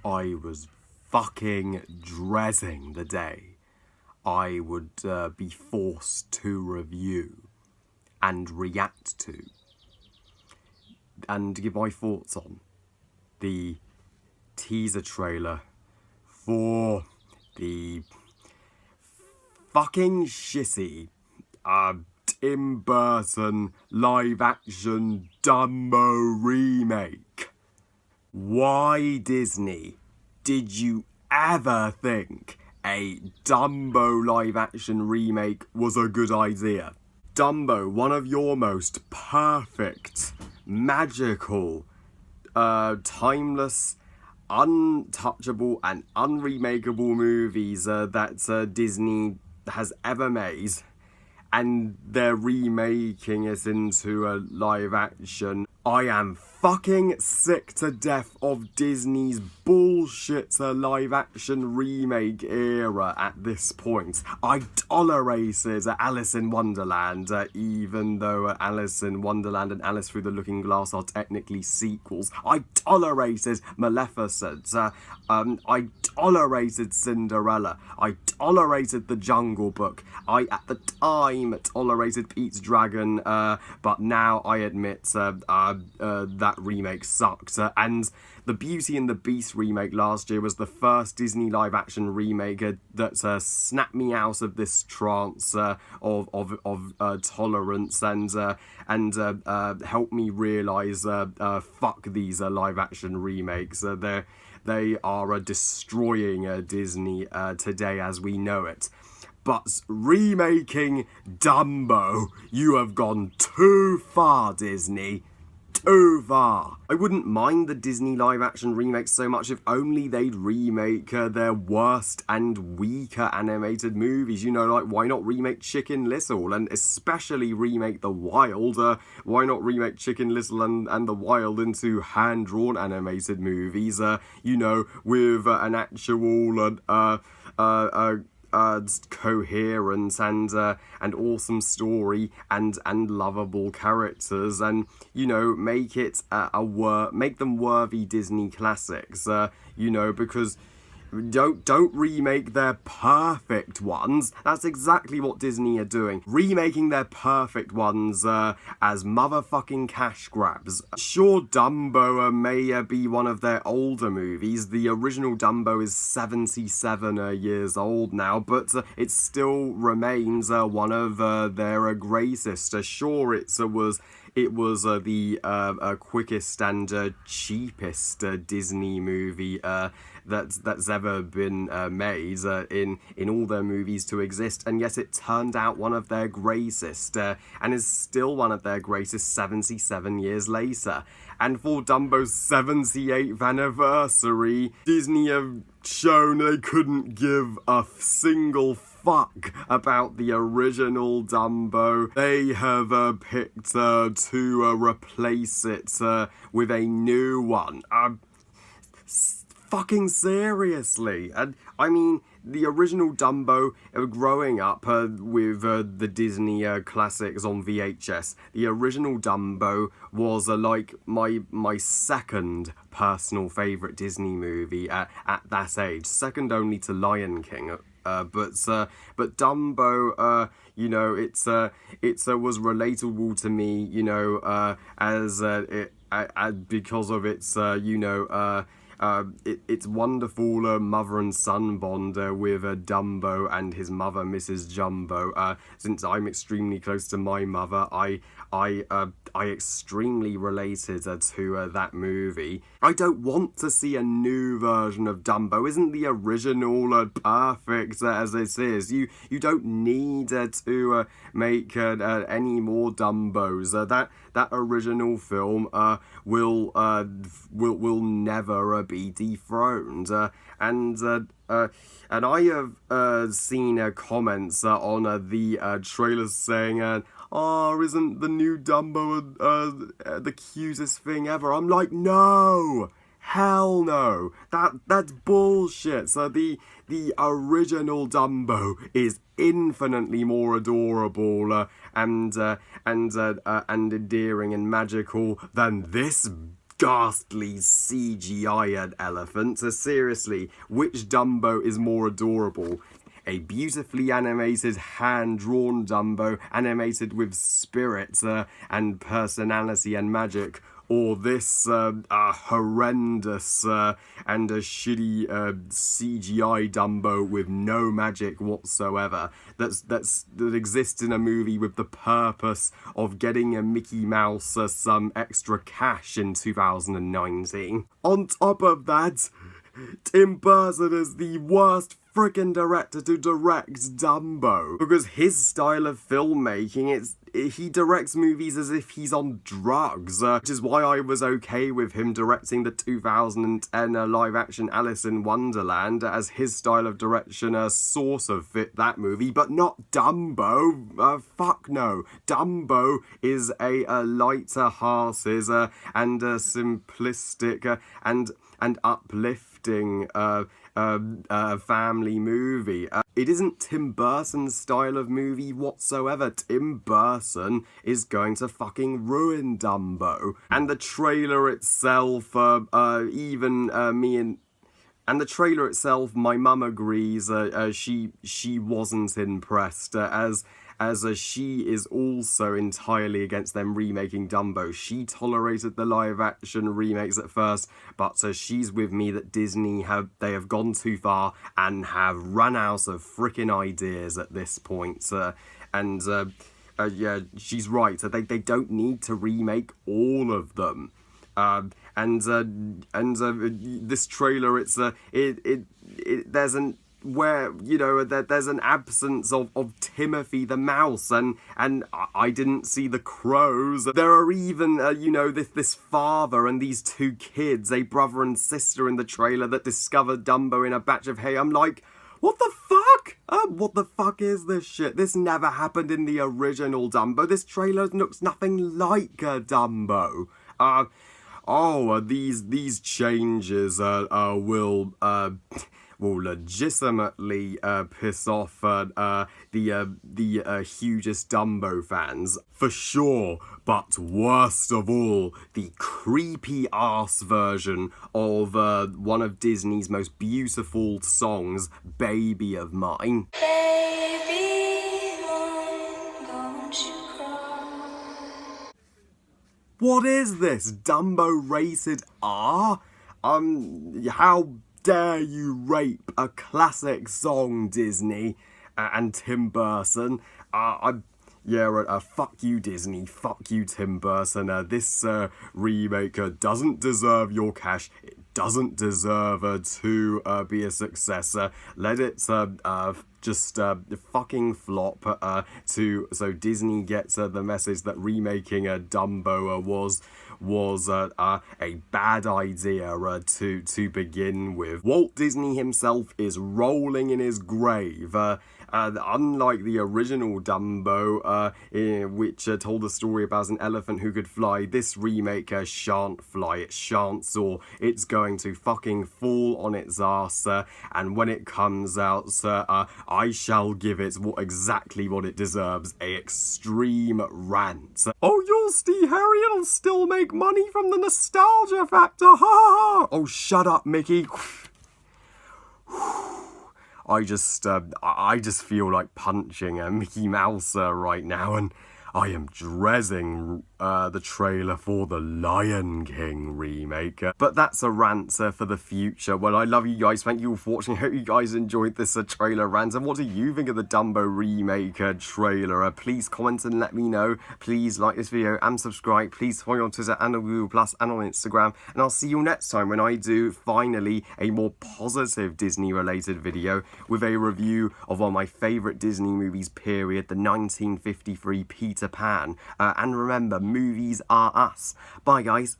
I was fucking dreading the day I would be forced to review and react to and give my thoughts on the teaser trailer for the fucking shitty Tim Burton live-action Dumbo remake. Why, Disney, did you ever think a Dumbo live-action remake was a good idea? Dumbo, one of your most perfect, magical, timeless, untouchable and unremakeable movies that Disney has ever made, and they're remaking it into a live action. I am fucking sick to death of Disney's bullshit live action remake era at this point. I tolerated Alice in Wonderland, even though Alice in Wonderland and Alice Through the Looking Glass are technically sequels. I tolerated Maleficent. I tolerated Cinderella. I tolerated The Jungle Book. I, at the time, tolerated Pete's Dragon, but now I admit that remake sucked. And the Beauty and the Beast remake last year was the first Disney live-action remake that snapped me out of this trance of tolerance and helped me realise fuck these live-action remakes. They are destroying Disney today as we know it. But remaking Dumbo, you have gone too far, Disney. Too far. I wouldn't mind the Disney live-action remakes so much if only they'd remake their worst and weaker animated movies. You know, like, why not remake Chicken Little? And especially remake The Wild. Why not remake Chicken Little and The Wild into hand-drawn animated movies? You know, with an actual coherence and awesome story and lovable characters, and you know, make it make them worthy Disney classics. You know, because don't remake their perfect ones. That's exactly what Disney are doing. Remaking their perfect ones as motherfucking cash grabs. Sure, Dumbo may be one of their older movies. The original Dumbo is 77 years old now, but it still remains one of their greatest. Sure, it was the quickest and cheapest Disney movie that's ever been made in all their movies to exist, and yet it turned out one of their greatest and is still one of their greatest 77 years later. And for Dumbo's 78th anniversary, Disney have shown they couldn't give a single fuck about the original Dumbo. They have picked to replace it with a new one. Fucking seriously. And I mean, the original Dumbo, growing up with the Disney classics on VHS, the original Dumbo was like my second personal favourite Disney movie at that age, second only to Lion King. But Dumbo, you know, it was relatable to me, you know, because of its, you know, it's wonderful mother and son bond with Dumbo and his mother, Mrs. Jumbo. Since I'm extremely close to my mother, I extremely related to that movie. I don't want to see a new version of Dumbo. Isn't the original perfect as it is? You don't need to make any more Dumbos. That original film will never be dethroned. And I have seen comments on the trailers saying, "Oh, isn't the new Dumbo the cutest thing ever?" I'm like, no! Hell no! That's bullshit. So the original Dumbo is infinitely more adorable and endearing and magical than this ghastly CGI elephant. So seriously, which Dumbo is more adorable? A beautifully animated, hand-drawn Dumbo, animated with spirit and personality and magic, or this horrendous and a shitty CGI Dumbo with no magic whatsoever that exists in a movie with the purpose of getting a Mickey Mouse some extra cash in 2019. On top of that, Tim Burton is the worst friggin' director to direct Dumbo, because his style of filmmaking, he directs movies as if he's on drugs, which is why I was okay with him directing the 2010 live-action Alice in Wonderland, as his style of direction sort of fit that movie, but not Dumbo. Fuck no. Dumbo is a lighter-hearted and simplistic and uplifting family movie. It isn't Tim Burton's style of movie whatsoever. Tim Burton is going to fucking ruin Dumbo. And the trailer itself, and the trailer itself, my mum agrees, she wasn't impressed, as she is also entirely against them remaking Dumbo. She tolerated the live-action remakes at first, but she's with me that Disney have gone too far and have run out of frickin' ideas at this point. Yeah, she's right. They don't need to remake all of them. This trailer, there's an absence of Timothy the mouse, and I didn't see the crows. There are even this father and these two kids, a brother and sister in the trailer, that discovered Dumbo in a batch of hay. I'm like, what the fuck? What the fuck is this shit? This never happened in the original Dumbo. This trailer looks nothing like Dumbo. These changes will legitimately piss off the hugest Dumbo fans, for sure. But worst of all, the creepy-ass version of one of Disney's most beautiful songs, Baby of Mine. Baby, don't you cry. What is this? Dumbo rated R? How dare you rape a classic song, Disney and Tim Burton? Fuck you, Disney. Fuck you, Tim Burton. This remake doesn't deserve your cash. It doesn't deserve to be a success. Let it just fucking flop so Disney gets the message that remaking Dumbo was a bad idea to begin with. Walt Disney himself is rolling in his grave. Unlike the original Dumbo, which told the story about an elephant who could fly, this remake shan't fly, it shan't soar, it's going to fucking fall on its ass, and when it comes out, I shall give it exactly what it deserves, a extreme rant. Oh, you'll see, Harry, it'll still make money from the nostalgia factor, ha ha ha! Oh, shut up, Mickey. I just feel like punching a Mickey Mouse right now, and I am dreading the trailer for the Lion King remake. But that's a rant for the future. Well, I love you guys. Thank you all for watching. I hope you guys enjoyed this trailer rant. And what do you think of the Dumbo remake trailer? Please comment and let me know. Please like this video and subscribe. Please follow me on Twitter and on Google Plus and on Instagram. And I'll see you next time when I do finally a more positive Disney related video with a review of one of my favourite Disney movies period, the 1953 Peter Pan. And remember, movies are us. Bye guys.